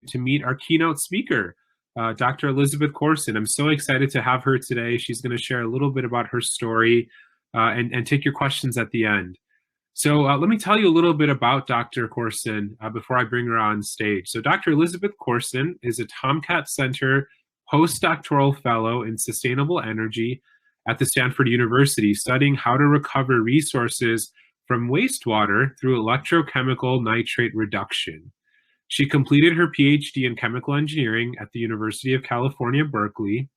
to meet our keynote speaker, Dr. Elizabeth Corson. I'm so excited to have her today. She's going to share a little bit about her story and take your questions at the end. So let me tell you a little bit about Dr. Corson before I bring her on stage. So Dr. Elizabeth Corson is a TomKat Center postdoctoral fellow in sustainable energy at the Stanford University, studying how to recover resources from wastewater through electrochemical nitrate reduction. She completed her PhD in chemical engineering at the University of California, Berkeley,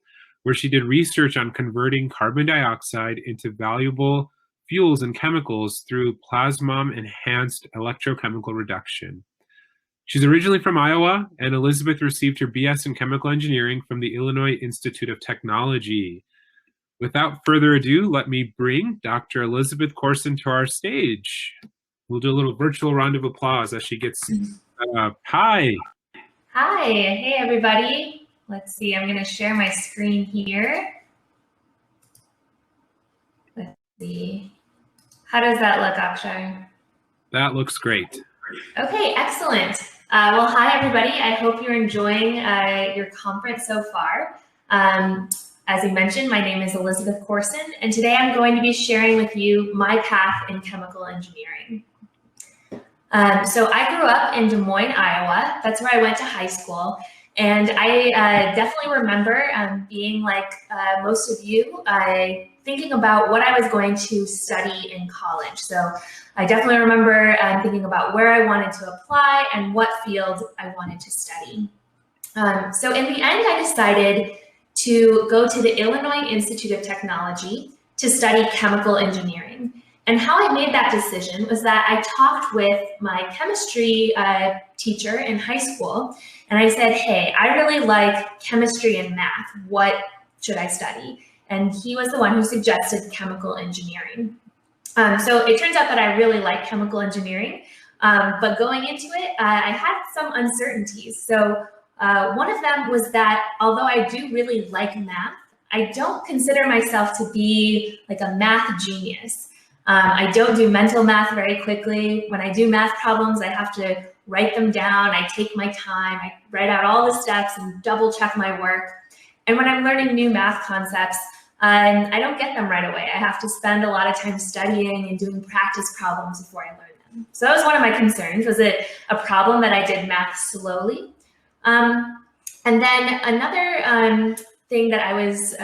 where she did research on converting carbon dioxide into valuable fuels and chemicals through plasmon-enhanced electrochemical reduction. She's originally from Iowa, and Elizabeth received her BS in chemical engineering from the Illinois Institute of Technology. Without further ado, let me bring Dr. Elizabeth Corson to our stage. We'll do a little virtual round of applause as she gets set up. Hi. Hi. Hey, everybody. Let's see. I'm going to share my screen here. Let's see. How does that look, Akshar? That looks great. Okay, excellent. Well, hi, everybody. I hope you're enjoying your conference so far. As you mentioned, my name is Elizabeth Corson, and today I'm going to be sharing with you my path in chemical engineering. So I grew up in Des Moines, Iowa. That's where I went to high school. And I definitely remember being like most of you, thinking about what I was going to study in college. So I definitely remember thinking about where I wanted to apply and what field I wanted to study. So in the end, I decided to go to the Illinois Institute of Technology to study chemical engineering. And how I made that decision was that I talked with my chemistry teacher in high school, and I said, hey, I really like chemistry and math. What should I study? And he was the one who suggested chemical engineering. So it turns out that I really like chemical engineering, but going into it, I had some uncertainties. So one of them was that although I do really like math, I don't consider myself to be like a math genius. I don't do mental math very quickly. When I do math problems, I have to write them down. I take my time. I write out all the steps and double check my work. And when I'm learning new math concepts, I don't get them right away. I have to spend a lot of time studying and doing practice problems before I learn them. So that was one of my concerns. Was it a problem that I did math slowly? And then another thing that I was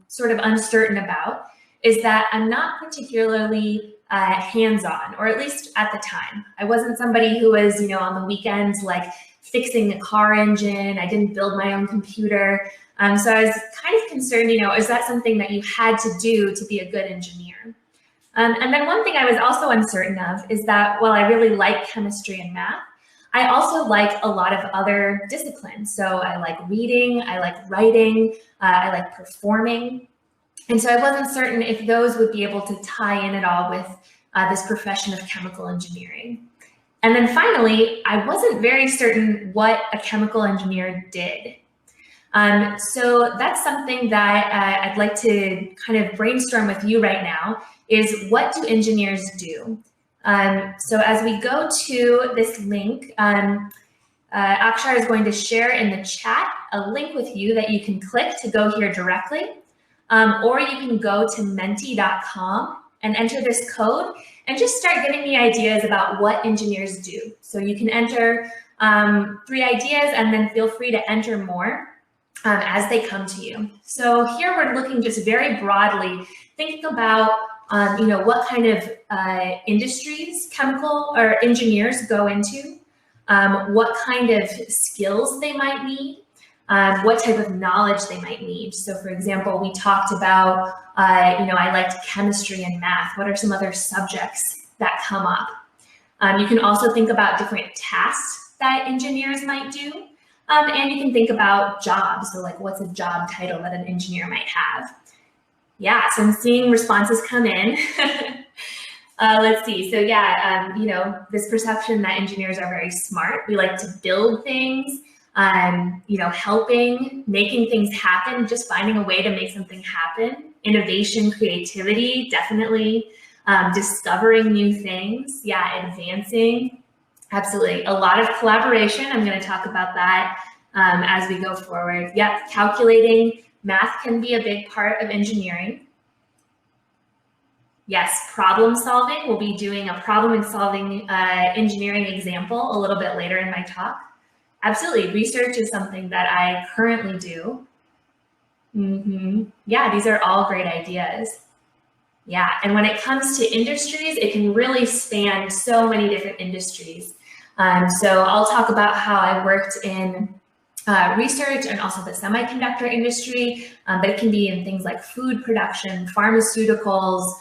sort of uncertain about is that I'm not particularly hands-on, or at least at the time. I wasn't somebody who was, on the weekends, like fixing a car engine. I didn't build my own computer. So I was kind of concerned, is that something that you had to do to be a good engineer? And then one thing I was also uncertain of is that while I really like chemistry and math, I also like a lot of other disciplines. So I like reading, I like writing, I like performing. And so I wasn't certain if those would be able to tie in at all with this profession of chemical engineering. And then finally, I wasn't very certain what a chemical engineer did. So that's something that I'd like to kind of brainstorm with you right now is, what do engineers do? So as we go to this link, Akshar is going to share in the chat a link with you that you can click to go here directly. Or you can go to menti.com and enter this code and just start giving me ideas about what engineers do. So you can enter 3 ideas and then feel free to enter more as they come to you. So here we're looking just very broadly, thinking about what kind of industries chemical or engineers go into, what kind of skills they might need, what type of knowledge they might need. So for example, we talked about, I liked chemistry and math. What are some other subjects that come up? You can also think about different tasks that engineers might do. And you can think about jobs. So like, what's a job title that an engineer might have? Yeah, so I'm seeing responses come in. Let's see. So yeah, this perception that engineers are very smart. We like to build things. Helping, making things happen, just finding a way to make something happen. Innovation, creativity, definitely. Discovering new things, yeah, advancing. Absolutely. A lot of collaboration. I'm going to talk about that as we go forward. Yep, calculating. Math can be a big part of engineering. Yes, problem solving. We'll be doing a problem solving engineering example a little bit later in my talk. Absolutely. Research is something that I currently do. Yeah, these are all great ideas. Yeah, and when it comes to industries, it can really span so many different industries. So I'll talk about how I worked in research and also the semiconductor industry, but it can be in things like food production, pharmaceuticals,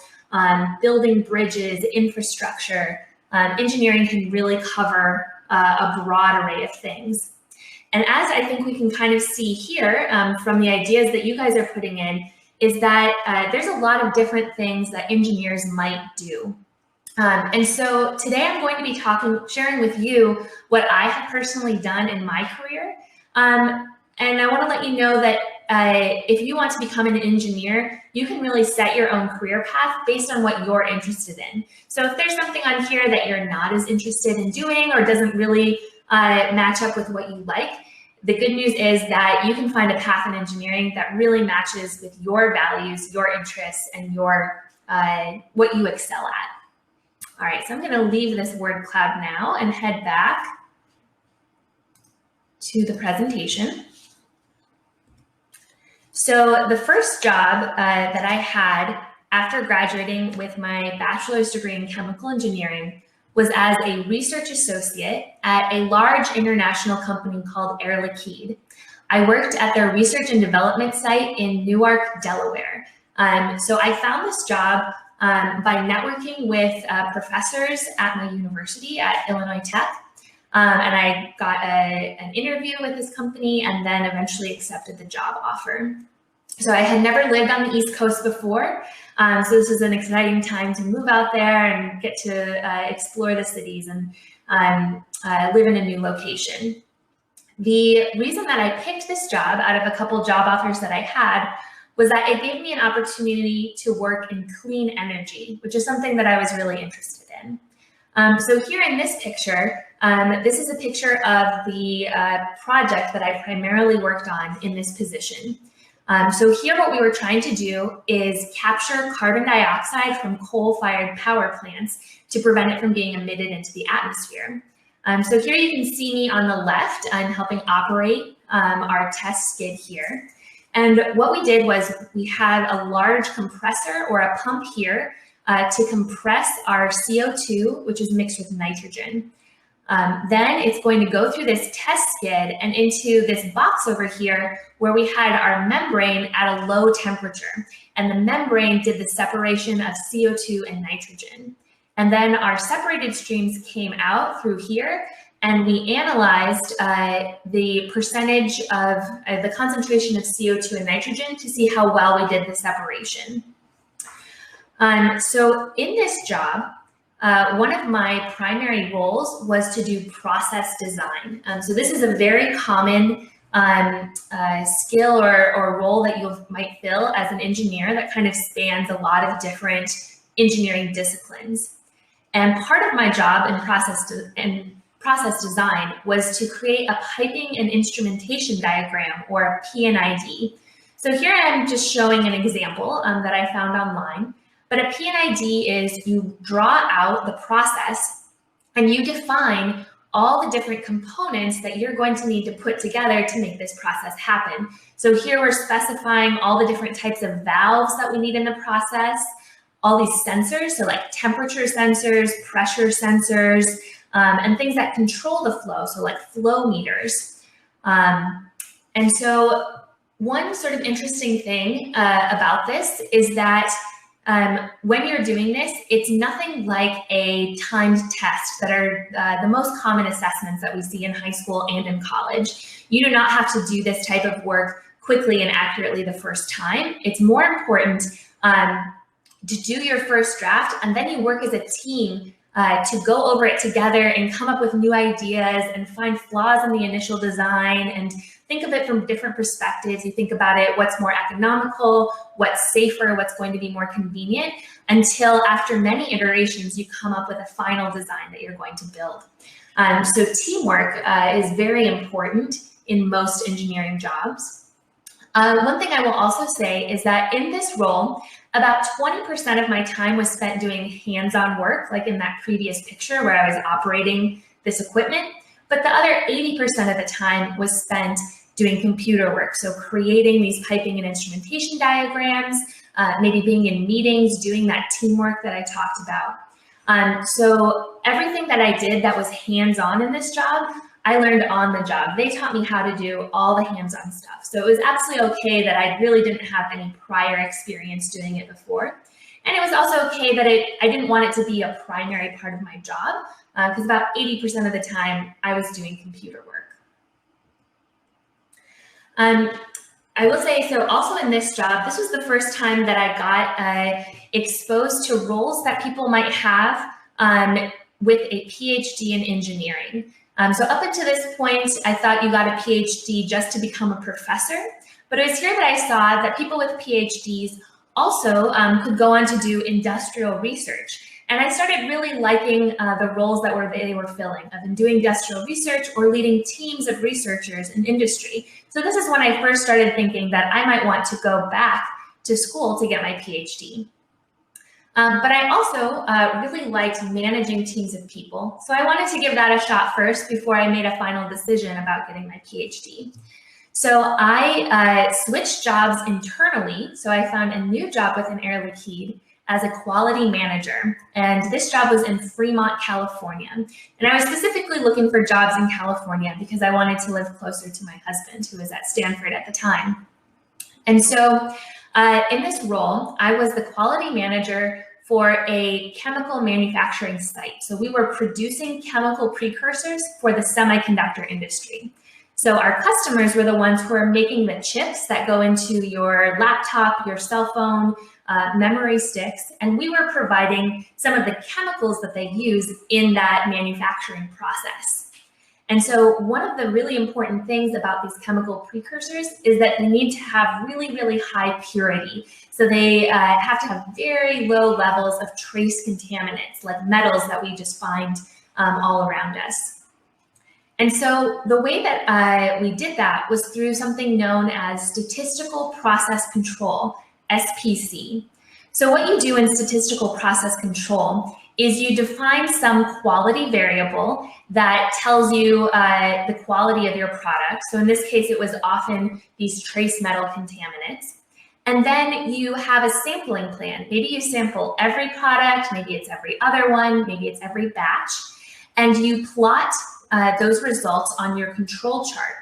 building bridges, infrastructure. Engineering can really cover a broad array of things. And as I think we can kind of see here from the ideas that you guys are putting in, is that there's a lot of different things that engineers might do. And so today I'm going to be sharing with you what I have personally done in my career. And I want to let you know that if you want to become an engineer, you can really set your own career path based on what you're interested in. So if there's something on here that you're not as interested in doing or doesn't really match up with what you like, the good news is that you can find a path in engineering that really matches with your values, your interests, and your what you excel at. All right, so I'm going to leave this word cloud now and head back to the presentation. So the first job that I had after graduating with my bachelor's degree in chemical engineering was as a research associate at a large international company called Air Liquide. I worked at their research and development site in Newark, Delaware. So I found this job by networking with professors at my university at Illinois Tech. And I got an interview with this company and then eventually accepted the job offer. So I had never lived on the East Coast before. So this was an exciting time to move out there and get to explore the cities and live in a new location. The reason that I picked this job out of a couple job offers that I had was that it gave me an opportunity to work in clean energy, which is something that I was really interested in. So here in this picture, this is a picture of the project that I primarily worked on in this position. So here what we were trying to do is capture carbon dioxide from coal-fired power plants to prevent it from being emitted into the atmosphere. So here you can see me on the left. I'm helping operate our test skid here. And what we did was we had a large compressor or a pump here to compress our CO2, which is mixed with nitrogen. Then it's going to go through this test skid and into this box over here where we had our membrane at a low temperature. And the membrane did the separation of CO2 and nitrogen. And then our separated streams came out through here, and we analyzed the percentage of the concentration of CO2 and nitrogen to see how well we did the separation. So in this job, one of my primary roles was to do process design. So this is a very common skill or role that you might fill as an engineer that kind of spans a lot of different engineering disciplines. And part of my job in process design was to create a piping and instrumentation diagram, or a P&ID. So here I'm just showing an example that I found online. But a P&ID is you draw out the process and you define all the different components that you're going to need to put together to make this process happen. So here we're specifying all the different types of valves that we need in the process, all these sensors, so like temperature sensors, pressure sensors, and things that control the flow, so like flow meters. And so one sort of interesting thing about this is that when you're doing this, it's nothing like a timed test that are the most common assessments that we see in high school and in college. You do not have to do this type of work quickly and accurately the first time. It's more important to do your first draft, and then you work as a team to go over it together and come up with new ideas and find flaws in the initial design and think of it from different perspectives. You think about it, what's more economical, what's safer, what's going to be more convenient, until after many iterations, you come up with a final design that you're going to build. So teamwork is very important in most engineering jobs. One thing I will also say is that in this role, about 20% of my time was spent doing hands-on work, like in that previous picture where I was operating this equipment, but the other 80% of the time was spent doing computer work. So creating these piping and instrumentation diagrams, maybe being in meetings, doing that teamwork that I talked about. So everything that I did that was hands-on in this job, I learned on the job. They taught me how to do all the hands-on stuff. So it was absolutely okay that I really didn't have any prior experience doing it before. And it was also okay that I didn't want it to be a primary part of my job, because about 80% of the time I was doing computer work. I will say, so also in this job, this was the first time that I got exposed to roles that people might have with a PhD in engineering. So up until this point, I thought you got a PhD just to become a professor, but it was here that I saw that people with PhDs also could go on to do industrial research. And I started really liking the roles that they were filling of doing industrial research or leading teams of researchers in industry. So this is when I first started thinking that I might want to go back to school to get my PhD. But I also really liked managing teams of people. So I wanted to give that a shot first before I made a final decision about getting my PhD. So I switched jobs internally. So I found a new job within Air Liquide as a quality manager. And this job was in Fremont, California. And I was specifically looking for jobs in California because I wanted to live closer to my husband, who was at Stanford at the time. And so in this role, I was the quality manager for a chemical manufacturing site. So we were producing chemical precursors for the semiconductor industry. So our customers were the ones who are making the chips that go into your laptop, your cell phone, memory sticks, and we were providing some of the chemicals that they use in that manufacturing process. And so one of the really important things about these chemical precursors is that they need to have really, really high purity. So they have to have very low levels of trace contaminants, like metals that we just find all around us. And so the way that we did that was through something known as Statistical Process Control, SPC. So what you do in statistical process control is you define some quality variable that tells you the quality of your product. So in this case, it was often these trace metal contaminants. And then you have a sampling plan. Maybe you sample every product, maybe it's every other one, maybe it's every batch, and you plot those results on your control chart.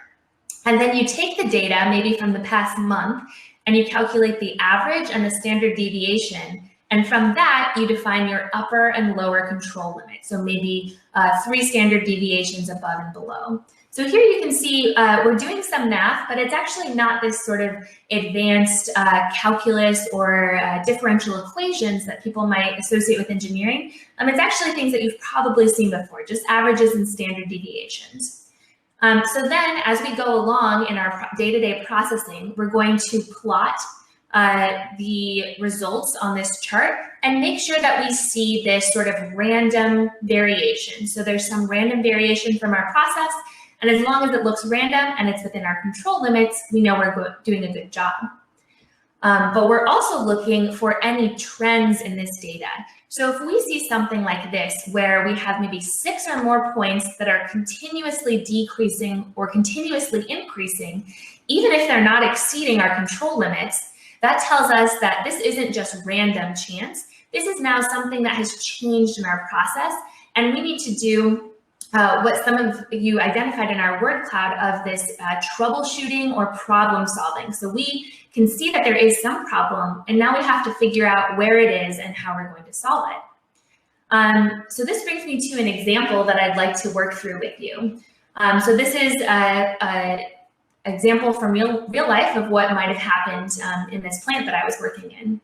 And then you take the data, maybe from the past month, and you calculate the average and the standard deviation. And from that, you define your upper and lower control limit. So maybe 3 standard deviations above and below. So here you can see we're doing some math, but it's actually not this sort of advanced calculus or differential equations that people might associate with engineering. It's actually things that you've probably seen before, just averages and standard deviations. So then as we go along in our day-to-day processing, we're going to plot the results on this chart and make sure that we see this sort of random variation. So there's some random variation from our process, and as long as it looks random and it's within our control limits, we know we're doing a good job. But we're also looking for any trends in this data. So if we see something like this, where we have maybe 6 or more points that are continuously decreasing or continuously increasing, even if they're not exceeding our control limits, that tells us that this isn't just random chance. This is now something that has changed in our process, and we need to do what some of you identified in our word cloud of this troubleshooting or problem solving. So we can see that there is some problem, and now we have to figure out where it is and how we're going to solve it. So this brings me to an example that I'd like to work through with you. So this is an example from real life of what might have happened in this plant that I was working in.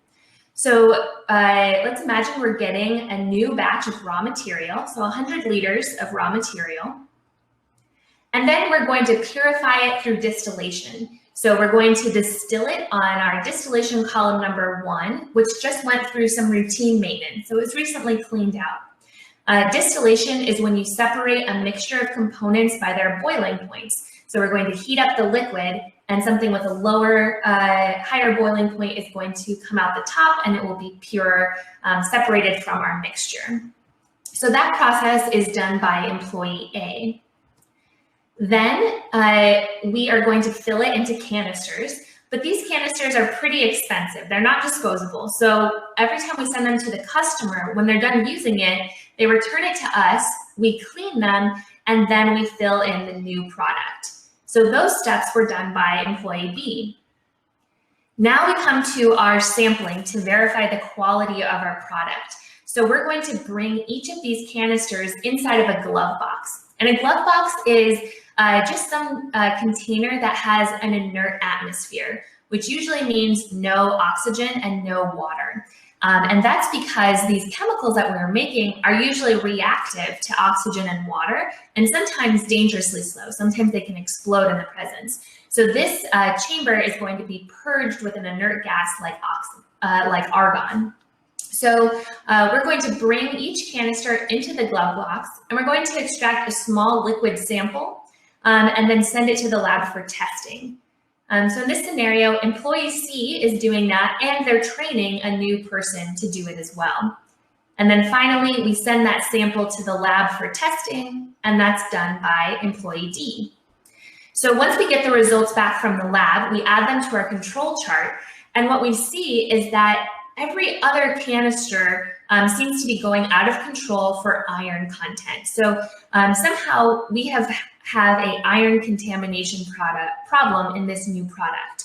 So let's imagine we're getting a new batch of raw material, so 100 liters of raw material. And then we're going to purify it through distillation. So we're going to distill it on our distillation column number 1, which just went through some routine maintenance. So it was recently cleaned out. Distillation is when you separate a mixture of components by their boiling points. So we're going to heat up the liquid, and something with a lower, higher boiling point is going to come out the top, and it will be pure, separated from our mixture. So that process is done by employee A. Then we are going to fill it into canisters, but these canisters are pretty expensive. They're not disposable. So every time we send them to the customer, when they're done using it, they return it to us, we clean them, and then we fill in the new product. So those steps were done by employee B. Now we come to our sampling to verify the quality of our product. So we're going to bring each of these canisters inside of a glove box. And a glove box is just some container that has an inert atmosphere, which usually means no oxygen and no water. And that's because these chemicals that we're making are usually reactive to oxygen and water, and sometimes dangerously slow. Sometimes they can explode in the presence. So this chamber is going to be purged with an inert gas like argon. So we're going to bring each canister into the glove box, and we're going to extract a small liquid sample and then send it to the lab for testing. So in this scenario, employee C is doing that, and they're training a new person to do it as well. And then finally, we send that sample to the lab for testing, and that's done by employee D. So once we get the results back from the lab, we add them to our control chart, and what we see is that every other canister seems to be going out of control for iron content. So somehow we have an iron contamination problem in this new product.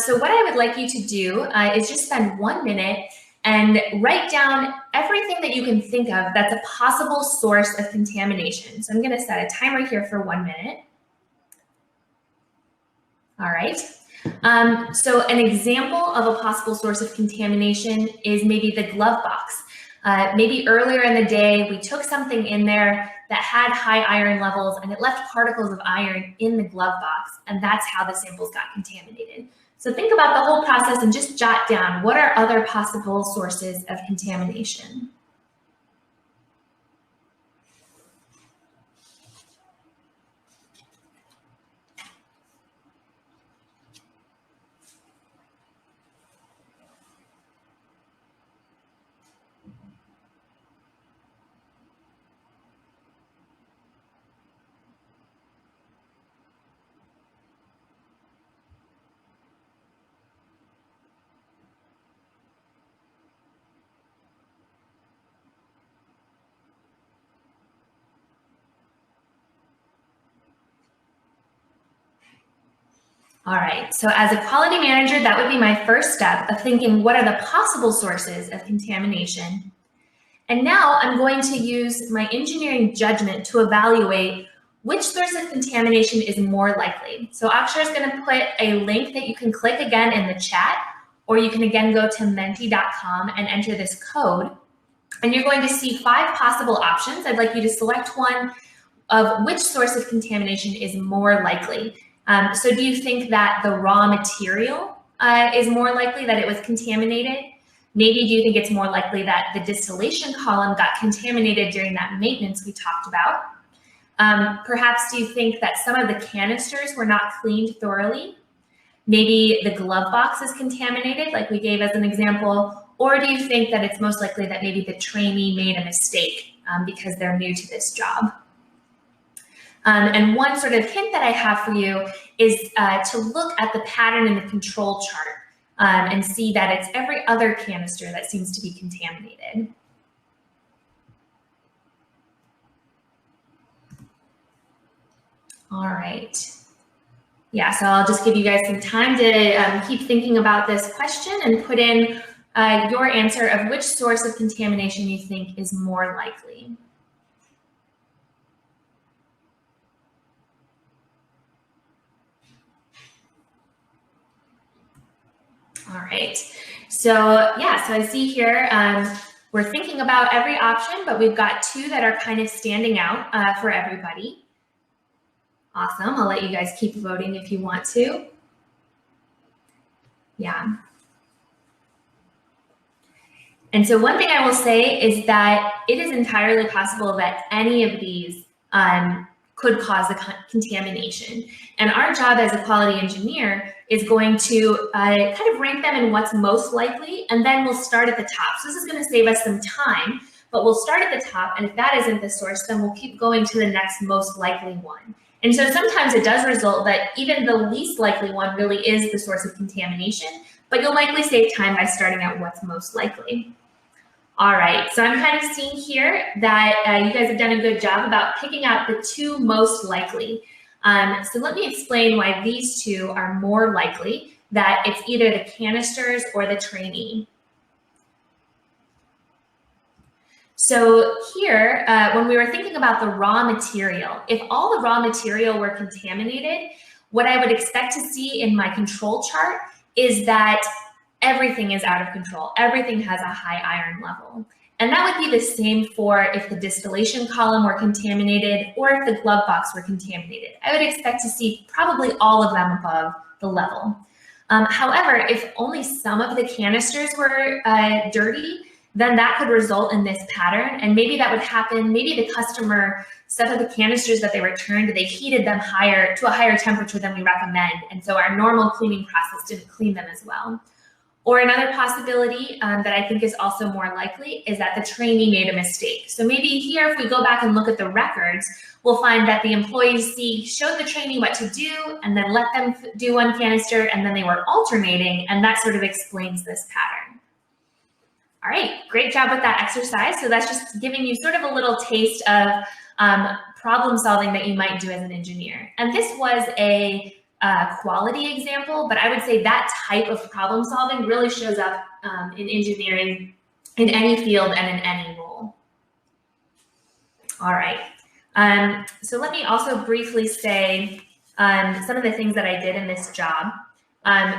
So what I would like you to do is just spend 1 minute and write down everything that you can think of that's a possible source of contamination. So I'm going to set a timer here for 1 minute. All right. So an example of a possible source of contamination is maybe the glove box. Maybe earlier in the day, we took something in there that had high iron levels, and it left particles of iron in the glove box, and that's how the samples got contaminated. So think about the whole process and just jot down, what are other possible sources of contamination? All right, so as a quality manager, that would be my first step of thinking, what are the possible sources of contamination? And now I'm going to use my engineering judgment to evaluate which source of contamination is more likely. So Akshar is going to put a link that you can click again in the chat, or you can again go to menti.com and enter this code. And you're going to see 5 possible options. I'd like you to select one of which source of contamination is more likely. So do you think that the raw material is more likely that it was contaminated? Maybe do you think it's more likely that the distillation column got contaminated during that maintenance we talked about? Perhaps do you think that some of the canisters were not cleaned thoroughly? Maybe the glove box is contaminated, like we gave as an example, or do you think that it's most likely that maybe the trainee made a mistake because they're new to this job? And one sort of hint that I have for you is to look at the pattern in the control chart and see that it's every other canister that seems to be contaminated. All right. Yeah, so I'll just give you guys some time to keep thinking about this question and put in your answer of which source of contamination you think is more likely. All right, so yeah, so I see here we're thinking about every option, but we've got 2 that are kind of standing out for everybody. Awesome, I'll let you guys keep voting if you want to. Yeah. And so one thing I will say is that it is entirely possible that any of these could cause the contamination. And our job as a quality engineer is going to kind of rank them in what's most likely, and then we'll start at the top. So this is going to save us some time, but we'll start at the top, and if that isn't the source, then we'll keep going to the next most likely one. And so sometimes it does result that even the least likely one really is the source of contamination, but you'll likely save time by starting at what's most likely. All right, so I'm kind of seeing here that you guys have done a good job about picking out the two most likely. So let me explain why these two are more likely that it's either the canisters or the trainee. So here, when we were thinking about the raw material, if all the raw material were contaminated, what I would expect to see in my control chart is that everything is out of control. Everything has a high iron level. And that would be the same for if the distillation column were contaminated or if the glove box were contaminated. I would expect to see probably all of them above the level. However, if only some of the canisters were dirty, then that could result in this pattern. And maybe that would happen, maybe the customer, some of the canisters that they returned, they heated them to a higher temperature than we recommend. And so our normal cleaning process didn't clean them as well. Or another possibility that I think is also more likely is that the trainee made a mistake. So maybe here, if we go back and look at the records, we'll find that the employees showed the trainee what to do and then let them do one canister, and then they were alternating, and that sort of explains this pattern. All right, great job with that exercise. So that's just giving you sort of a little taste of problem solving that you might do as an engineer. And this was a quality example, but I would say that type of problem solving really shows up in engineering in any field and in any role. All right, so let me also briefly say some of the things that I did in this job.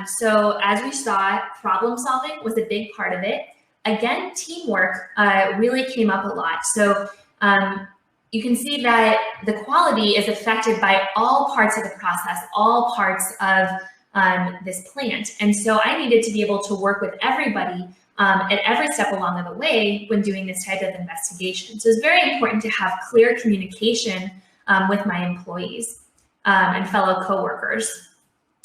So as we saw, problem solving was a big part of it. Again, teamwork really came up a lot. So you can see that the quality is affected by all parts of the process, all parts of this plant. And so I needed to be able to work with everybody at every step along the way when doing this type of investigation. So it's very important to have clear communication with my employees and fellow coworkers.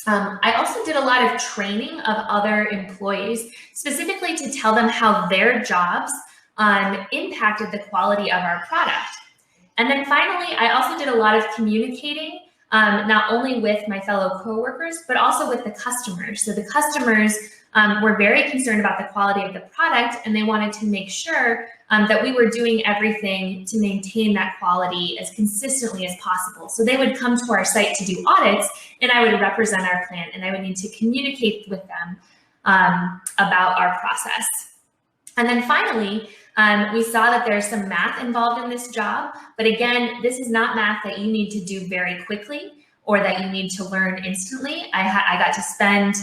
I also did a lot of training of other employees, specifically to tell them how their jobs impacted the quality of our product. And then finally, I also did a lot of communicating, not only with my fellow coworkers, but also with the customers. So the customers were very concerned about the quality of the product, and they wanted to make sure that we were doing everything to maintain that quality as consistently as possible. So they would come to our site to do audits, and I would represent our plant, and I would need to communicate with them about our process. And then finally, we saw that there's some math involved in this job, but again, this is not math that you need to do very quickly or that you need to learn instantly. I got to spend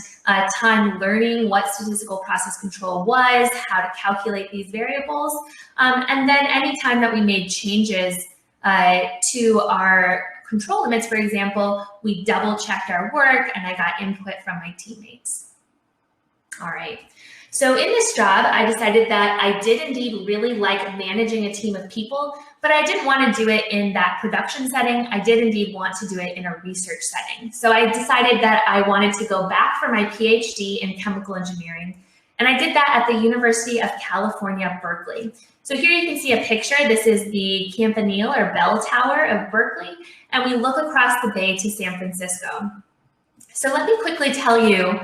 time learning what statistical process control was, how to calculate these variables, and then anytime that we made changes to our control limits, for example, we double checked our work and I got input from my teammates. All right. So in this job, I decided that I did indeed really like managing a team of people, but I didn't want to do it in that production setting. I did indeed want to do it in a research setting. So I decided that I wanted to go back for my PhD in chemical engineering. And I did that at the University of California, Berkeley. So here you can see a picture. This is the Campanile or bell tower of Berkeley, and we look across the bay to San Francisco. So let me quickly tell you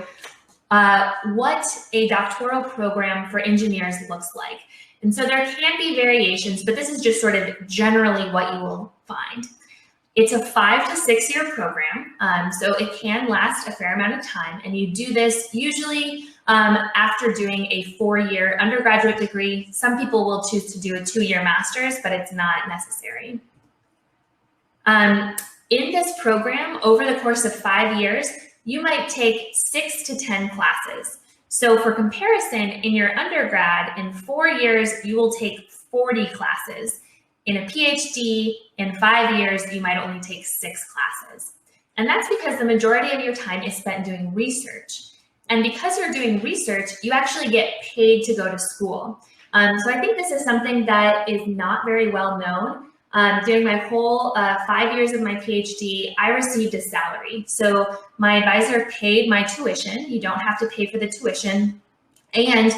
what a doctoral program for engineers looks like. And so there can be variations, but this is just sort of generally what you will find. It's a 5 to 6 year program, so it can last a fair amount of time, and you do this usually after doing a 4-year undergraduate degree. Some people will choose to do a 2-year master's, but it's not necessary. In this program, over the course of 5 years, you might take 6 to 10 classes. So for comparison, in your undergrad, in 4 years, you will take 40 classes. In a PhD, in 5 years, you might only take 6 classes. And that's because the majority of your time is spent doing research. And because you're doing research, you actually get paid to go to school. So I think this is something that is not very well known. During my whole 5 years of my PhD, I received a salary. So my advisor paid my tuition. You don't have to pay for the tuition. And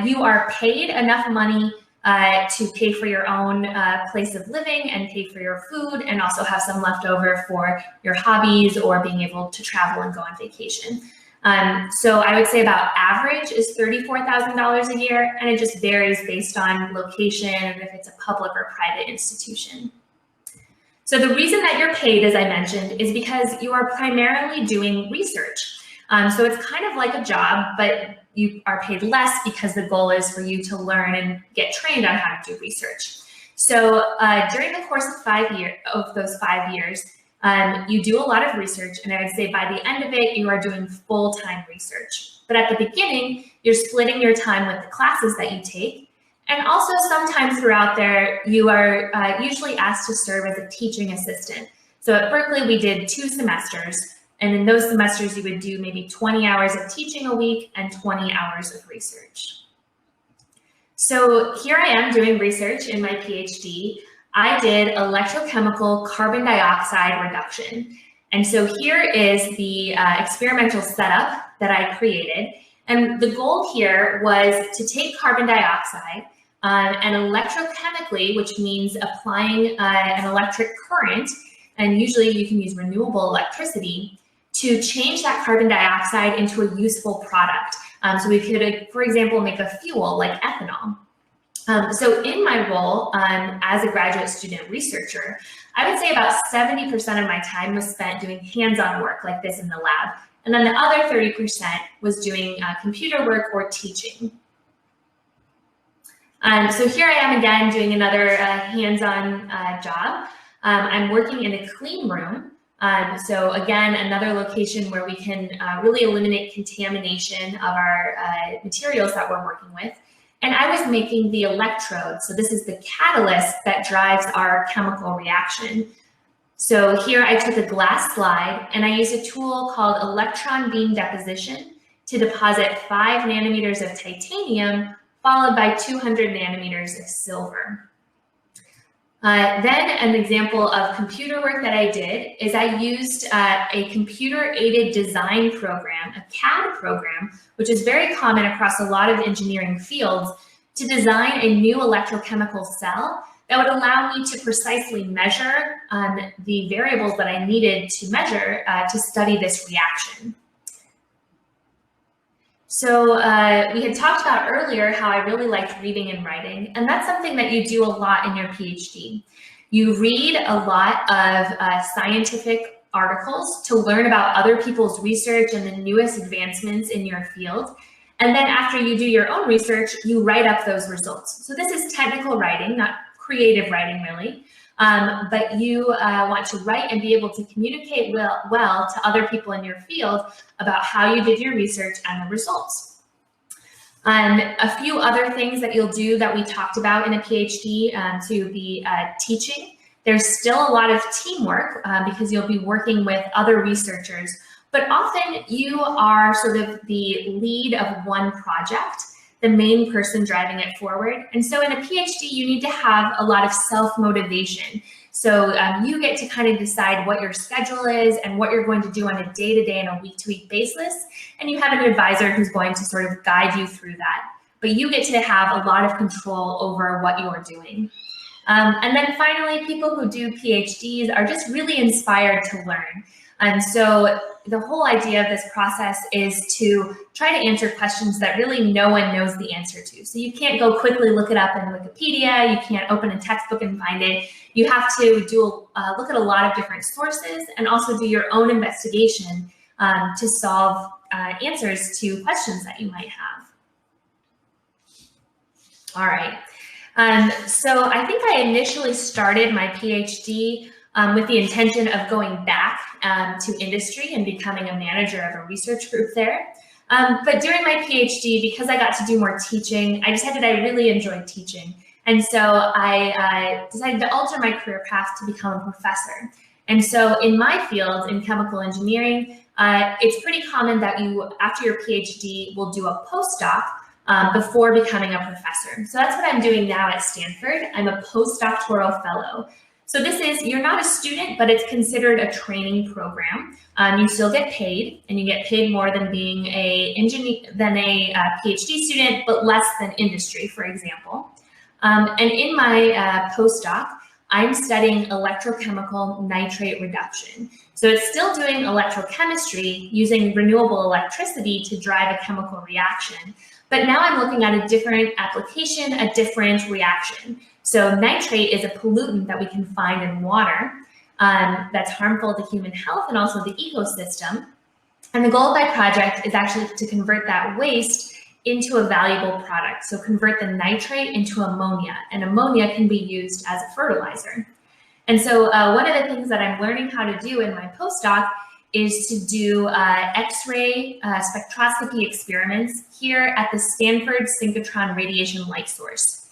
you are paid enough money to pay for your own place of living and pay for your food, and also have some left over for your hobbies or being able to travel and go on vacation. So I would say about average is $34,000 a year, and it just varies based on location and if it's a public or private institution. So the reason that you're paid, as I mentioned, is because you are primarily doing research. So it's kind of like a job, but you are paid less because the goal is for you to learn and get trained on how to do research. So during the course of those 5 years, you do a lot of research, and I would say by the end of it, you are doing full-time research. But at the beginning, you're splitting your time with the classes that you take. And also sometimes throughout there, you are usually asked to serve as a teaching assistant. So at Berkeley, we did 2 semesters. And in those semesters, you would do maybe 20 hours of teaching a week and 20 hours of research. So here I am doing research in my PhD. I did electrochemical carbon dioxide reduction. And so here is the experimental setup that I created. And the goal here was to take carbon dioxide and electrochemically, which means applying an electric current, and usually you can use renewable electricity, to change that carbon dioxide into a useful product. So we could, for example, make a fuel like ethanol. So in my role as a graduate student researcher, I would say about 70% of my time was spent doing hands-on work like this in the lab. And then the other 30% was doing computer work or teaching. So here I am again doing another hands-on job. I'm working in a clean room. So again, another location where we can really eliminate contamination of our materials that we're working with. And I was making the electrode. So this is the catalyst that drives our chemical reaction. So here I took a glass slide and I used a tool called electron beam deposition to deposit 5 nanometers of titanium, followed by 200 nanometers of silver. Then an example of computer work that I did is I used a computer-aided design program, a CAD program, which is very common across a lot of engineering fields, to design a new electrochemical cell that would allow me to precisely measure the variables that I needed to measure to study this reaction. So we had talked about earlier how I really liked reading and writing, and that's something that you do a lot in your PhD. You read a lot of scientific articles to learn about other people's research and the newest advancements in your field. And then after you do your own research, you write up those results. So this is technical writing, not creative writing really. But you want to write and be able to communicate well to other people in your field about how you did your research and the results. A few other things that you'll do that we talked about in a PhD to be teaching. There's still a lot of teamwork because you'll be working with other researchers, but often you are sort of the lead of one project, the main person driving it forward. And so in a PhD, you need to have a lot of self-motivation. So you get to kind of decide what your schedule is and what you're going to do on a day-to-day and a week-to-week basis. And you have an advisor who's going to sort of guide you through that. But you get to have a lot of control over what you're doing. And then finally, people who do PhDs are just really inspired to learn. And so the whole idea of this process is to try to answer questions that really no one knows the answer to. So you can't go quickly look it up in Wikipedia, you can't open a textbook and find it. You have to do look at a lot of different sources and also do your own investigation to solve answers to questions that you might have. All right. So I think I initially started my PhD with the intention of going back to industry and becoming a manager of a research group there. But during my PhD, because I got to do more teaching, I decided I really enjoyed teaching. And so I decided to alter my career path to become a professor. And so in my field, in chemical engineering, it's pretty common that you, after your PhD, will do a postdoc before becoming a professor. So that's what I'm doing now at Stanford. I'm a postdoctoral fellow. So this is, you're not a student, but it's considered a training program. You still get paid, and you get paid more than being a PhD student, but less than industry, for example. And in my postdoc, I'm studying electrochemical nitrate reduction. So it's still doing electrochemistry using renewable electricity to drive a chemical reaction. But now I'm looking at a different application, a different reaction. So nitrate is a pollutant that we can find in water that's harmful to human health and also the ecosystem. And the goal of my project is actually to convert that waste into a valuable product. So convert the nitrate into ammonia, and ammonia can be used as a fertilizer. And so one of the things that I'm learning how to do in my postdoc is to do X-ray spectroscopy experiments here at the Stanford synchrotron radiation light source.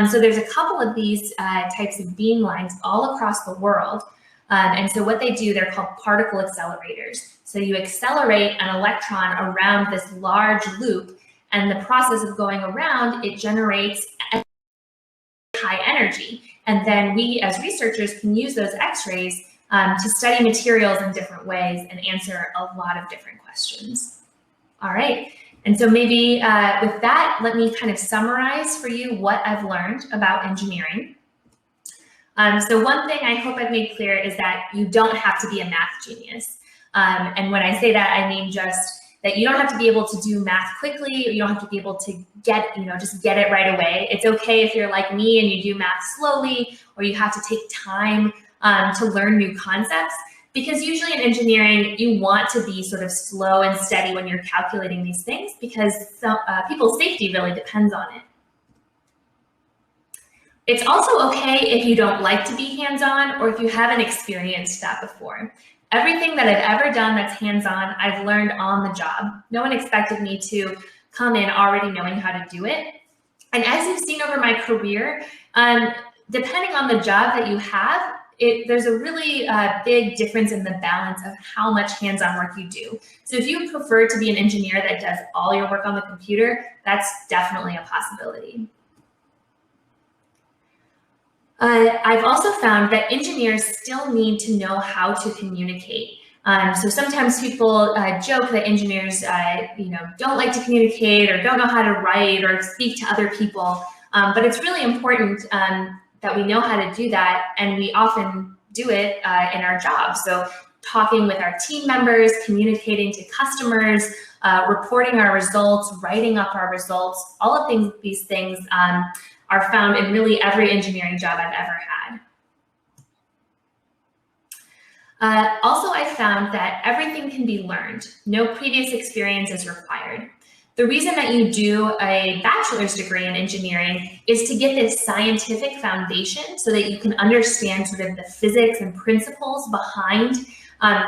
So there's a couple of these types of beam lines all across the world. And so what they do, they're called particle accelerators. So you accelerate an electron around this large loop, and the process of going around, it generates high energy. And then we as researchers can use those X-rays to study materials in different ways and answer a lot of different questions. All right. And so maybe with that, let me kind of summarize for you what I've learned about engineering. So one thing I hope I've made clear is that you don't have to be a math genius. And when I say that, I mean just that you don't have to be able to do math quickly. You don't have to be able to get, just get it right away. It's okay if you're like me and you do math slowly, or you have to take time to learn new concepts. Because usually in engineering, you want to be sort of slow and steady when you're calculating these things, because people's safety really depends on it. It's also okay if you don't like to be hands-on, or if you haven't experienced that before. Everything that I've ever done that's hands-on, I've learned on the job. No one expected me to come in already knowing how to do it. And as you've seen over my career, depending on the job that you have, there's a really big difference in the balance of how much hands-on work you do. So if you prefer to be an engineer that does all your work on the computer, that's definitely a possibility. I've also found that engineers still need to know how to communicate. So sometimes people joke that engineers, don't like to communicate, or don't know how to write or speak to other people. But it's really important that we know how to do that, and we often do it in our jobs. So talking with our team members, communicating to customers, reporting our results, writing up our results, all of these things are found in really every engineering job I've ever had. Also, I found that everything can be learned. No previous experience is required. The reason that you do a bachelor's degree in engineering is to get this scientific foundation so that you can understand sort of the physics and principles behind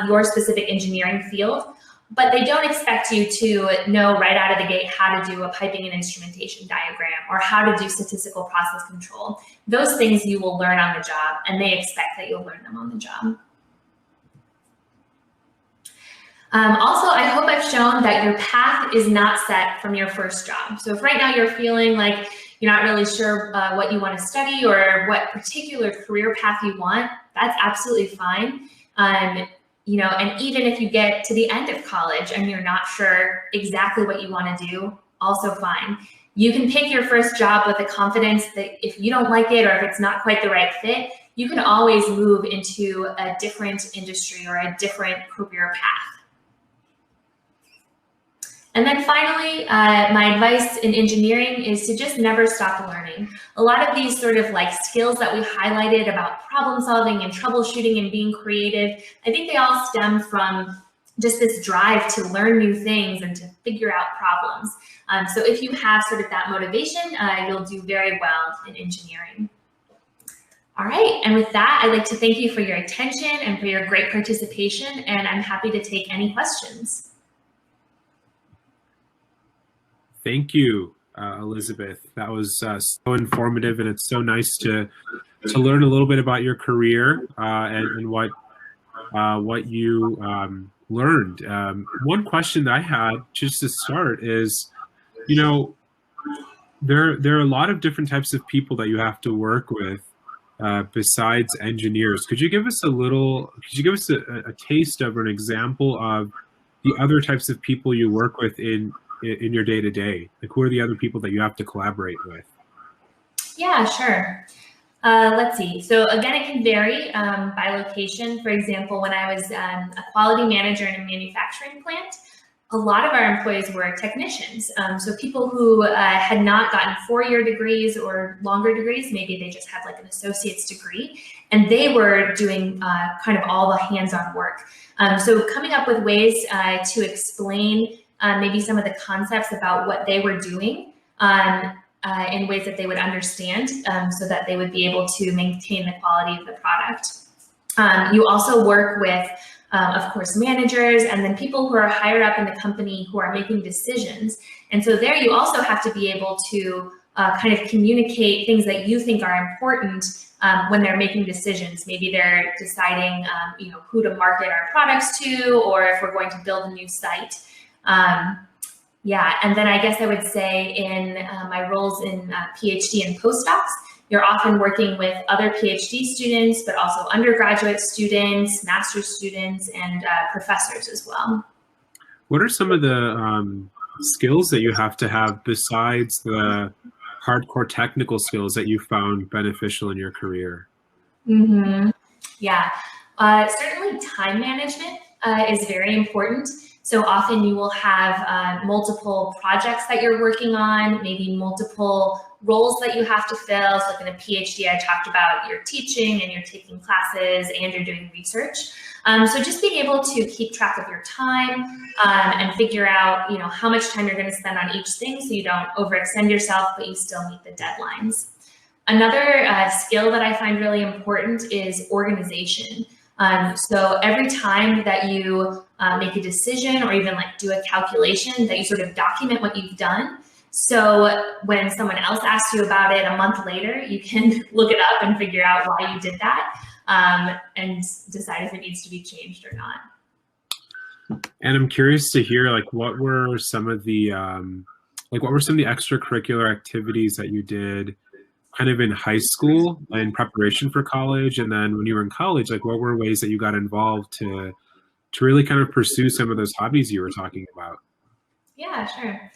your specific engineering field. But they don't expect you to know right out of the gate how to do a piping and instrumentation diagram, or how to do statistical process control. Those things you will learn on the job, and they expect that you'll learn them on the job. Also, I hope I've shown that your path is not set from your first job. So if right now you're feeling like you're not really sure what you want to study or what particular career path you want, that's absolutely fine. And even if you get to the end of college and you're not sure exactly what you want to do, also fine. You can pick your first job with the confidence that if you don't like it, or if it's not quite the right fit, you can always move into a different industry or a different career path. And then finally, my advice in engineering is to just never stop learning. A lot of these sort of like skills that we highlighted about problem solving and troubleshooting and being creative, I think they all stem from just this drive to learn new things and to figure out problems. So if you have sort of that motivation, you'll do very well in engineering. All right, and with that, I'd like to thank you for your attention and for your great participation, and I'm happy to take any questions. Thank you, Elizabeth. That was so informative, and it's so nice to learn a little bit about your career and what you learned. One question that I had just to start is, you know, there are a lot of different types of people that you have to work with besides engineers. Could you give us a taste of an example of the other types of people you work with in your day to day? Like, who are the other people that you have to collaborate with? Yeah, sure. Let's see. So again, it can vary by location. For example, when I was a quality manager in a manufacturing plant, a lot of our employees were technicians. So people who had not gotten 4-year degrees or longer degrees, maybe they just had like an associate's degree, and they were doing kind of all the hands-on work. So coming up with ways to explain maybe some of the concepts about what they were doing in ways that they would understand, so that they would be able to maintain the quality of the product. You also work with, of course, managers, and then people who are higher up in the company who are making decisions. And so there you also have to be able to kind of communicate things that you think are important when they're making decisions. Maybe they're deciding who to market our products to, or if we're going to build a new site. Yeah, and then I guess I would say in my roles in PhD and postdocs, you're often working with other PhD students, but also undergraduate students, master's students, and professors as well. What are some of the skills that you have to have besides the hardcore technical skills that you found beneficial in your career? Mm-hmm. Yeah, certainly time management is very important. So often you will have multiple projects that you're working on, maybe multiple roles that you have to fill. So like in a PhD, I talked about you're teaching and you're taking classes and you're doing research. So just being able to keep track of your time and figure out, how much time you're going to spend on each thing, so you don't overextend yourself, but you still meet the deadlines. Another skill that I find really important is organization. So every time that you make a decision or even like do a calculation, that you sort of document what you've done. So when someone else asks you about it a month later, you can look it up and figure out why you did that and decide if it needs to be changed or not. And I'm curious to hear, like, what were some of the extracurricular activities that you did kind of in high school in preparation for college, and then when you were in college, like, what were ways that you got involved to really kind of pursue some of those hobbies you were talking about? Yeah, sure.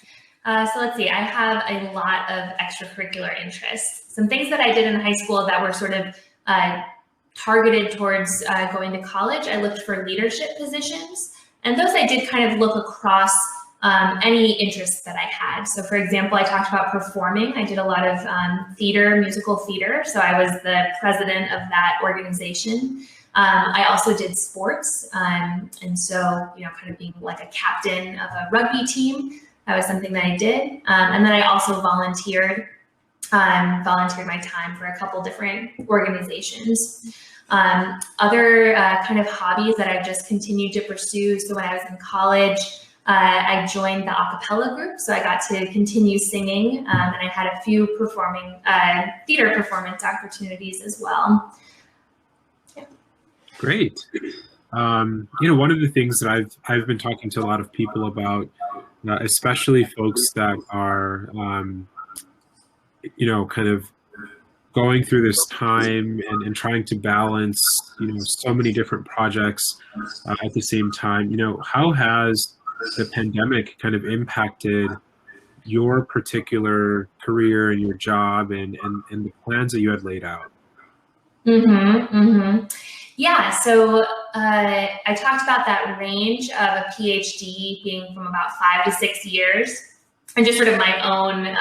So let's see, I have a lot of extracurricular interests. Some things that I did in high school that were sort of targeted towards going to college. I looked for leadership positions, and those I did kind of look across any interests that I had. So for example, I talked about performing. I did a lot of theater, musical theater. So I was the president of that organization. I also did sports. And so, kind of being like a captain of a rugby team, that was something that I did. And then I also volunteered my time for a couple different organizations. Other kind of hobbies that I've just continued to pursue. So when I was in college, I joined the a cappella group, so I got to continue singing, and I had a few theater performance opportunities as well. Yeah. Great. One of the things that I've been talking to a lot of people about, especially folks that are, kind of going through this time and trying to balance, so many different projects at the same time. How has the pandemic kind of impacted your particular career and your job and the plans that you had laid out? Yeah, so I talked about that range of a PhD being from about 5 to 6 years, and just sort of my own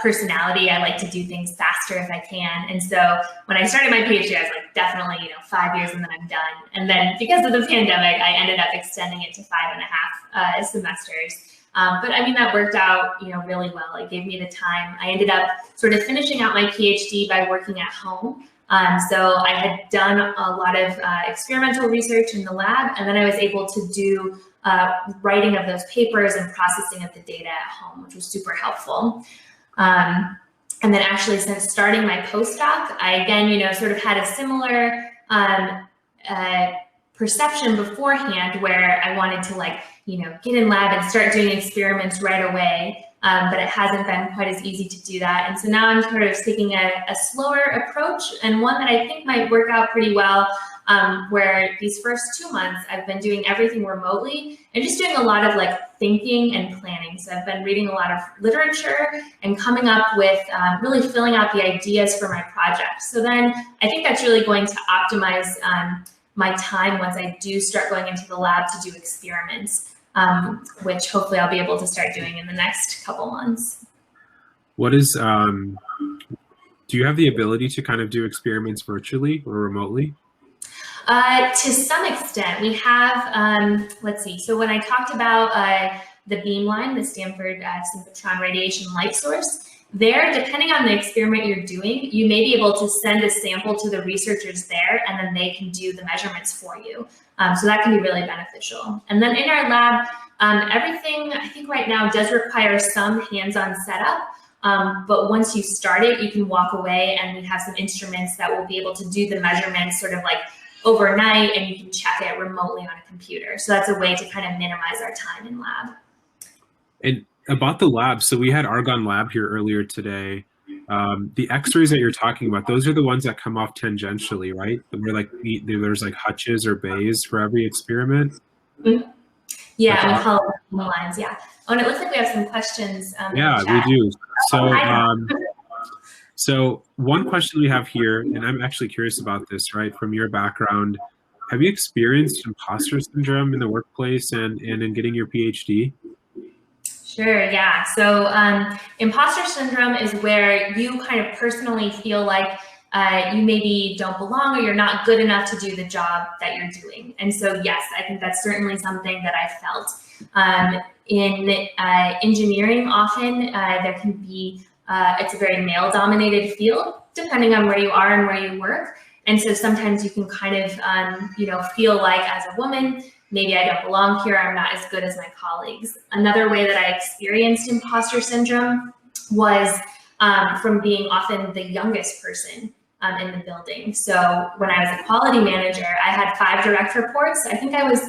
personality. I like to do things faster if I can. And so when I started my PhD, I was like, definitely, 5 years and then I'm done. And then because of the pandemic, I ended up extending it to 5.5 semesters. But I mean, that worked out, really well. It gave me the time. I ended up sort of finishing out my PhD by working at home. So I had done a lot of experimental research in the lab, and then I was able to do writing of those papers and processing of the data at home, which was super helpful. And then actually, since starting my postdoc, I again, sort of had a similar perception beforehand where I wanted to like, get in lab and start doing experiments right away. But it hasn't been quite as easy to do that. And so now I'm sort of taking a slower approach, and one that I think might work out pretty well, where these first 2 months I've been doing everything remotely and just doing a lot of like thinking and planning. So I've been reading a lot of literature and coming up with really filling out the ideas for my project. So then I think that's really going to optimize my time once I do start going into the lab to do experiments. Which hopefully I'll be able to start doing in the next couple months. What is, do you have the ability to kind of do experiments virtually or remotely? To some extent, we have, let's see, so when I talked about the beamline, the Stanford synchrotron radiation light source, there, depending on the experiment you're doing, you may be able to send a sample to the researchers there, and then they can do the measurements for you. So that can be really beneficial. And then in our lab, everything I think right now does require some hands-on setup, but once you start it, you can walk away, and we have some instruments that will be able to do the measurements sort of like overnight, and you can check it remotely on a computer. So that's a way to kind of minimize our time in lab. And about the lab, so we had Argon Lab here earlier today. The X-rays that you're talking about, those are the ones that come off tangentially, right? Where like there's like hutches or bays for every experiment. Mm-hmm. Yeah, we call it the lines. Yeah. Oh, and it looks like we have some questions. Yeah, we do. So, so one question we have here, and I'm actually curious about this, right? From your background, have you experienced imposter syndrome in the workplace and in getting your PhD? Sure, yeah. So imposter syndrome is where you kind of personally feel like you maybe don't belong or you're not good enough to do the job that you're doing. And so, yes, I think that's certainly something that I felt. In engineering, often there can be, it's a very male-dominated field, depending on where you are and where you work. And so sometimes you can kind of, feel like as a woman, maybe I don't belong here, I'm not as good as my colleagues. Another way that I experienced imposter syndrome was from being often the youngest person in the building. So when I was a quality manager, I had 5 direct reports. I think I was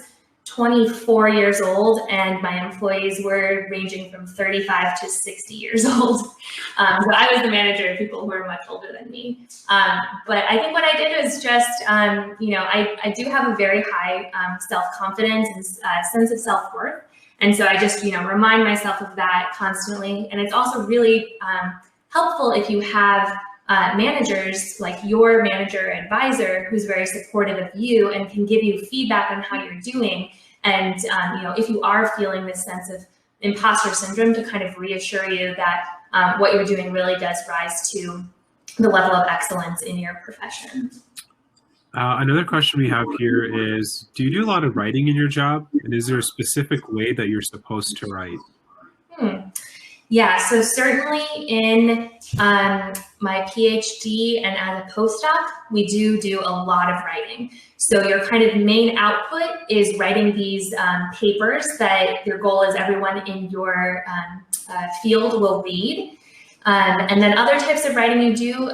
24 years old, and my employees were ranging from 35 to 60 years old. So I was the manager of people who were much older than me. But I think what I did was just, I do have a very high self-confidence and sense of self-worth. And so I just, remind myself of that constantly. And it's also really helpful if you have managers like your manager advisor who's very supportive of you and can give you feedback on how you're doing. And if you are feeling this sense of imposter syndrome, to kind of reassure you that what you're doing really does rise to the level of excellence in your profession. Another question we have here is, do you do a lot of writing in your job? And is there a specific way that you're supposed to write? Yeah, so certainly in my PhD and as a postdoc, we do a lot of writing. So your kind of main output is writing these papers that your goal is everyone in your field will read. And then other types of writing you do,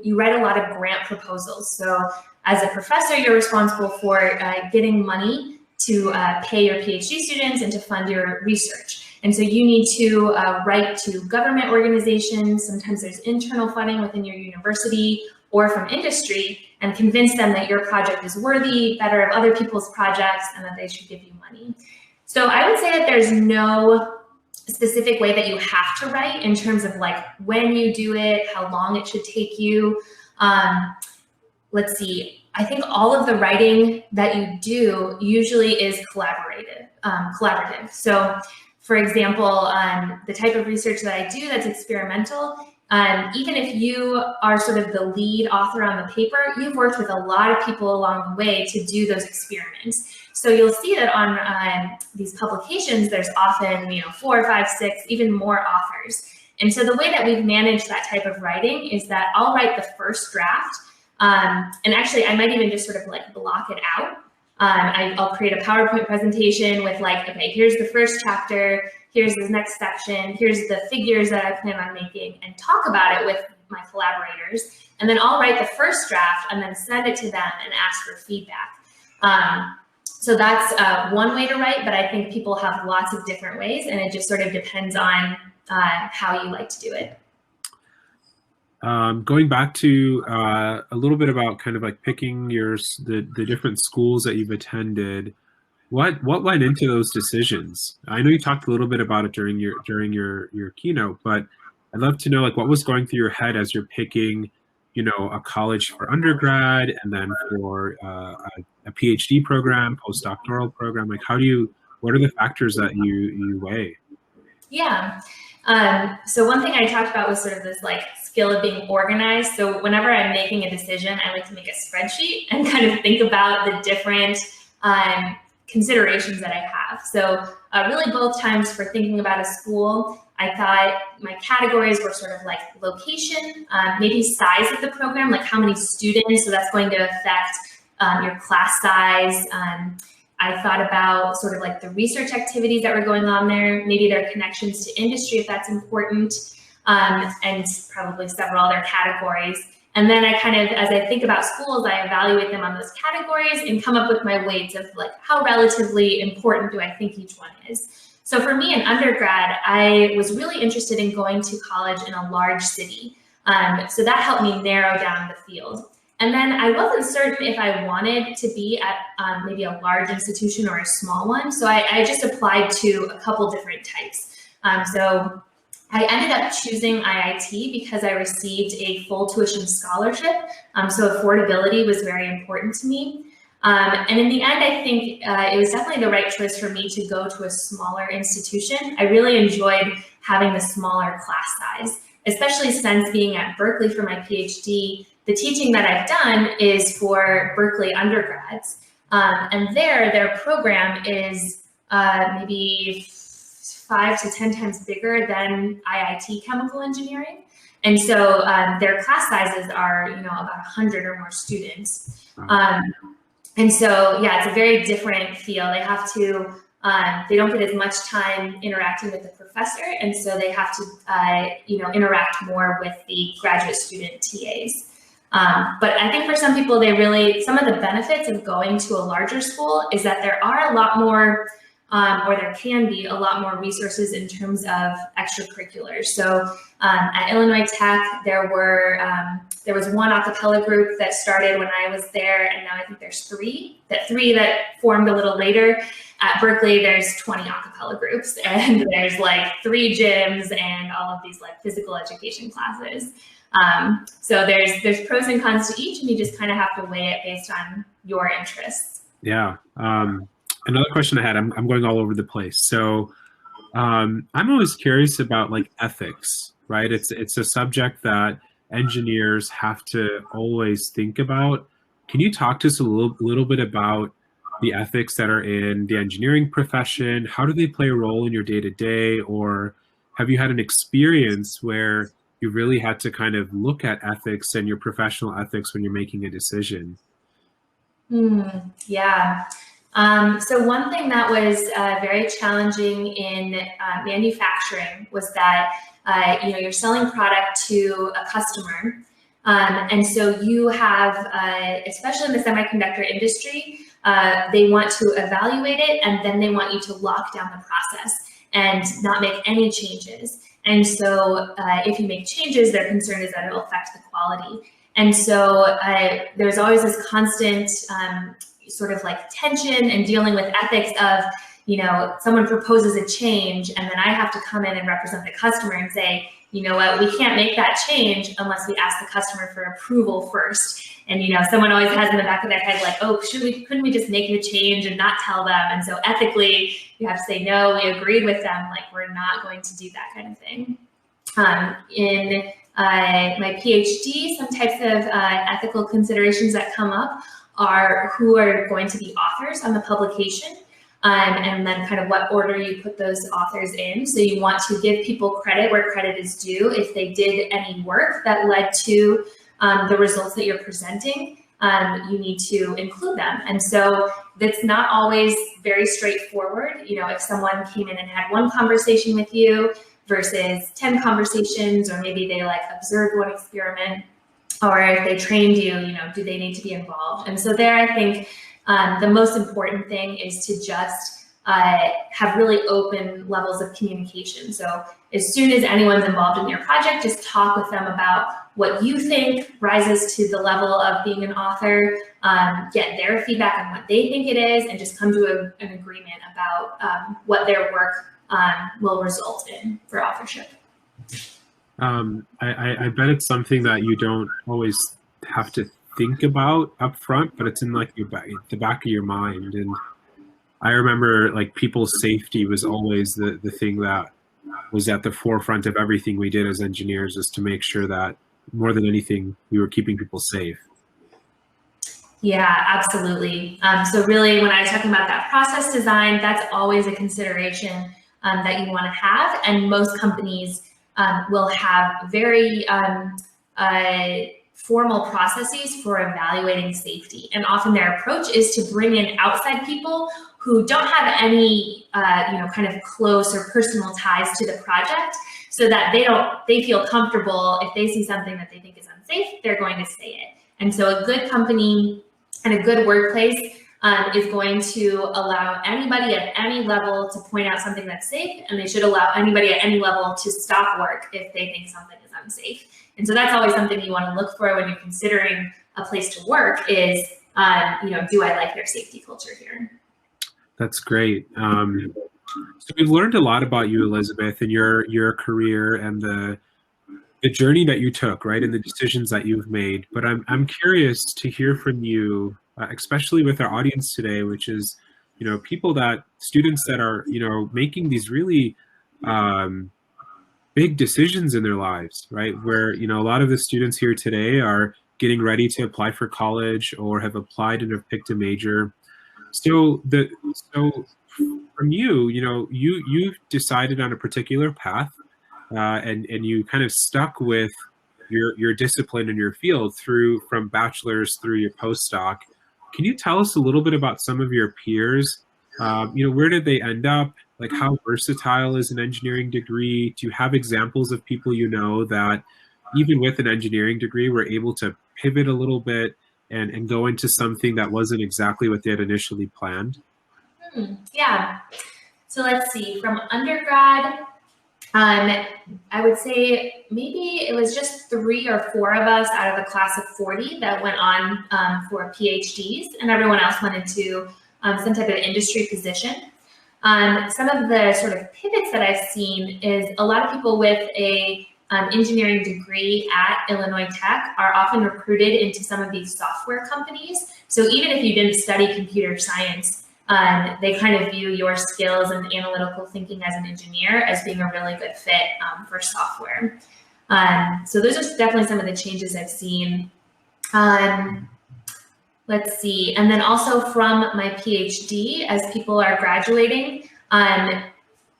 you write a lot of grant proposals. So as a professor, you're responsible for getting money to pay your PhD students and to fund your research. And so you need to write to government organizations, sometimes there's internal funding within your university or from industry, and convince them that your project is worthy, better of other people's projects, and that they should give you money. So I would say that there's no specific way that you have to write in terms of like when you do it, how long it should take you. Let's see, I think all of the writing that you do usually is collaborative. So for example, the type of research that I do that's experimental, even if you are sort of the lead author on the paper, you've worked with a lot of people along the way to do those experiments. So you'll see that on these publications, there's often 4, 5, 6, even more authors. And so the way that we've managed that type of writing is that I'll write the first draft, and actually I might even just sort of like block it out. I'll create a PowerPoint presentation with like, okay, here's the first chapter, here's the next section, here's the figures that I plan on making, and talk about it with my collaborators. And then I'll write the first draft and then send it to them and ask for feedback. So that's one way to write, but I think people have lots of different ways, and it just sort of depends on how you like to do it. Going back to a little bit about kind of like picking the different schools that you've attended, what went into those decisions? I know you talked a little bit about it during your keynote, but I'd love to know like what was going through your head as you're picking, a college for undergrad and then for a PhD program, postdoctoral program. Like what are the factors that you weigh? Yeah. So one thing I talked about was sort of this like skill of being organized. So whenever I'm making a decision, I like to make a spreadsheet and kind of think about the different considerations that I have. So really both times for thinking about a school, I thought my categories were sort of like location, maybe size of the program, like how many students, so that's going to affect your class size. I thought about sort of like the research activities that were going on there, maybe their connections to industry if that's important, and probably several other categories. And then I kind of, as I think about schools, I evaluate them on those categories and come up with my weights of like how relatively important do I think each one is. So for me in undergrad, I was really interested in going to college in a large city. So that helped me narrow down the field. And then I wasn't certain if I wanted to be at maybe a large institution or a small one. So I just applied to a couple different types. So I ended up choosing IIT because I received a full tuition scholarship. So affordability was very important to me. And in the end, I think it was definitely the right choice for me to go to a smaller institution. I really enjoyed having the smaller class size, especially since being at Berkeley for my PhD. The teaching that I've done is for Berkeley undergrads. And their program is maybe 5 to 10 times bigger than IIT chemical engineering. And so their class sizes are, about 100 or more students. And so, yeah, it's a very different feel. They have to, they don't get as much time interacting with the professor. And so they have to, interact more with the graduate student TAs. But I think for some people, some of the benefits of going to a larger school is that there are a lot more, or there can be a lot more resources in terms of extracurriculars. So at Illinois Tech, there was one a cappella group that started when I was there, and now I think there's three that formed a little later. At Berkeley, there's 20 a cappella groups, and there's like 3 gyms and all of these like physical education classes. So there's pros and cons to each, and you just kind of have to weigh it based on your interests. Yeah. Another question I had, I'm going all over the place. So I'm always curious about like ethics, right? It's a subject that engineers have to always think about. Can you talk to us a little bit about the ethics that are in the engineering profession? How do they play a role in your day-to-day? Or have you had an experience where you really had to kind of look at ethics and your professional ethics when you're making a decision? Yeah. So one thing that was very challenging in manufacturing was that you're selling product to a customer, and so you have, especially in the semiconductor industry, they want to evaluate it, and then they want you to lock down the process and not make any changes. And so if you make changes, their concern is that it will affect the quality. And so there's always this constant sort of like tension and dealing with ethics of, someone proposes a change, and then I have to come in and represent the customer and say, you know what, we can't make that change unless we ask the customer for approval first. And, someone always has in the back of their head, like, oh, couldn't we just make the change and not tell them? And so ethically, you have to say, no, we agreed with them, like, we're not going to do that kind of thing. In my PhD, some types of ethical considerations that come up are who are going to be authors on the publication, and then kind of what order you put those authors in. So you want to give people credit where credit is due. If they did any work that led to the results that you're presenting, you need to include them. And so that's not always very straightforward. If someone came in and had one conversation with you versus 10 conversations, or maybe they like observed one experiment, or if they trained you, do they need to be involved? And so there, I think the most important thing is to just have really open levels of communication. So as soon as anyone's involved in your project, just talk with them about what you think rises to the level of being an author, get their feedback on what they think it is, and just come to an agreement about what their work will result in for authorship. I bet it's something that you don't always have to think about up front, but it's in like the back of your mind. And I remember like people's safety was always the thing that was at the forefront of everything we did as engineers, is to make sure that more than anything, we were keeping people safe. Yeah, absolutely. So really, when I was talking about that process design, that's always a consideration that you want to have. And most companies will have very formal processes for evaluating safety. And often their approach is to bring in outside people who don't have any kind of close or personal ties to the project, so that they feel comfortable if they see something that they think is unsafe, they're going to say it. And so a good company and a good workplace is going to allow anybody at any level to point out something that's safe, and they should allow anybody at any level to stop work if they think something is unsafe. And so that's always something you want to look for when you're considering a place to work is, do I like their safety culture here? That's great. So we've learned a lot about you, Elizabeth, and your career and the journey that you took, right, and the decisions that you've made. But I'm curious to hear from you, especially with our audience today, which is, students that are, making these really big decisions in their lives, right? Where, a lot of the students here today are getting ready to apply for college or have applied and have picked a major. So from you, you've decided on a particular path, and you kind of stuck with your discipline in your field from bachelor's through your postdoc. Can you tell us a little bit about some of your peers? Where did they end up? Like, how versatile is an engineering degree? Do you have examples of people that even with an engineering degree were able to pivot a little bit and go into something that wasn't exactly what they had initially planned? Yeah. So let's see, from undergrad, I would say maybe it was just 3 or 4 of us out of a class of 40 that went on for PhDs, and everyone else went into some type of industry position. Some of the sort of pivots that I've seen is a lot of people with a engineering degree at Illinois Tech are often recruited into some of these software companies. So even if you didn't study computer science, they kind of view your skills and analytical thinking as an engineer as being a really good fit for software. So those are definitely some of the changes I've seen. Let's see, and then also from my PhD, as people are graduating,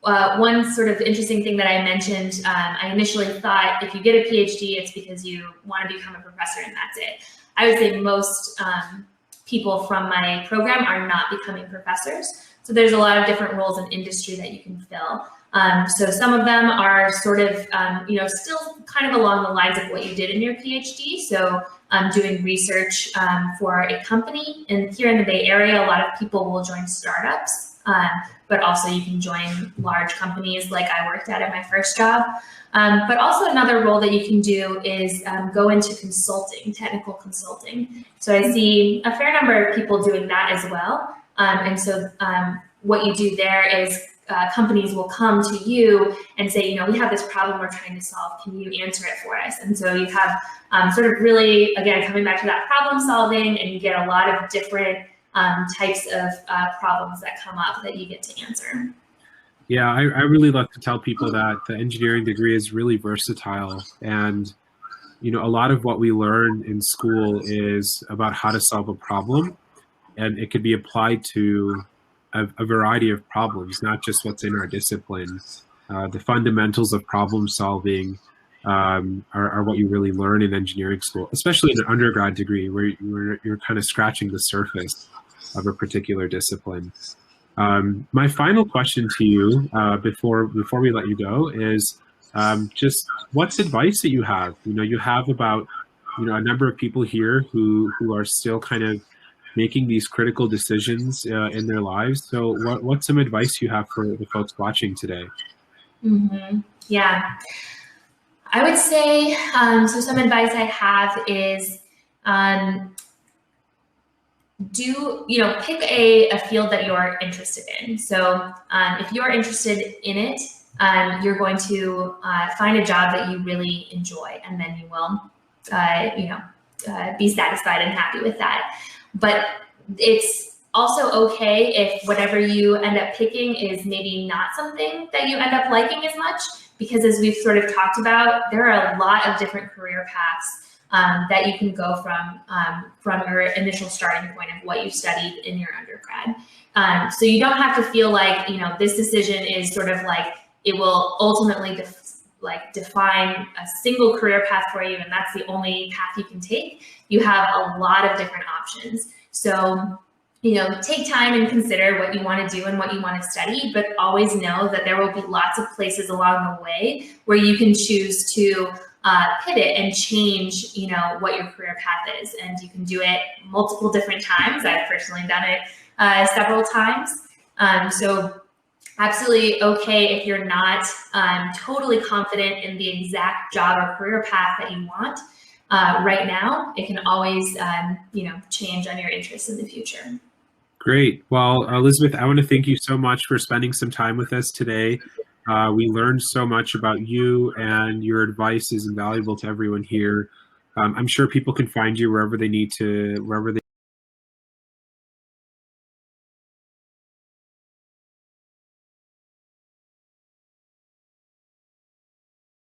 one sort of interesting thing that I mentioned, I initially thought if you get a PhD, it's because you want to become a professor and that's it. I would say most people from my program are not becoming professors. So there's a lot of different roles in industry that you can fill. So some of them are sort of, still kind of along the lines of what you did in your PhD. So doing research for a company. And here in the Bay Area, a lot of people will join startups, but also you can join large companies like I worked at my first job. But also another role that you can do is go into consulting, technical consulting. So I see a fair number of people doing that as well. And so what you do there is companies will come to you and say, we have this problem we're trying to solve. Can you answer it for us? And so you have sort of really, again, coming back to that problem solving, and you get a lot of different types of problems that come up that you get to answer. Yeah, I really love to tell people that the engineering degree is really versatile. And, a lot of what we learn in school is about how to solve a problem. And it could be applied to a variety of problems, not just what's in our discipline. The fundamentals of problem solving are what you really learn in engineering school, especially in an undergrad degree where you're kind of scratching the surface of a particular discipline. My final question to you before we let you go is just what's advice that you have? You have about a number of people here who are still kind of making these critical decisions in their lives. So what's some advice you have for the folks watching today? Yeah, I would say, so some advice I have is pick a field that you're interested in. So if you're interested in it, you're going to find a job that you really enjoy, and then you will, be satisfied and happy with that. But it's also okay if whatever you end up picking is maybe not something that you end up liking as much, because as we've sort of talked about, there are a lot of different career paths that you can go from your initial starting point of what you studied in your undergrad. So you don't have to feel like, this decision is sort of like, it will ultimately define a single career path for you, and that's the only path you can take. You have a lot of different options. So, take time and consider what you want to do and what you want to study, but always know that there will be lots of places along the way where you can choose to pivot and change, what your career path is. And you can do it multiple different times. I've personally done it several times. So absolutely okay if you're not totally confident in the exact job or career path that you want right now. It can always, change on your interests in the future. Great. Well, Elizabeth, I want to thank you so much for spending some time with us today. We learned so much about you, and your advice is invaluable to everyone here. I'm sure people can find you wherever they need to, wherever they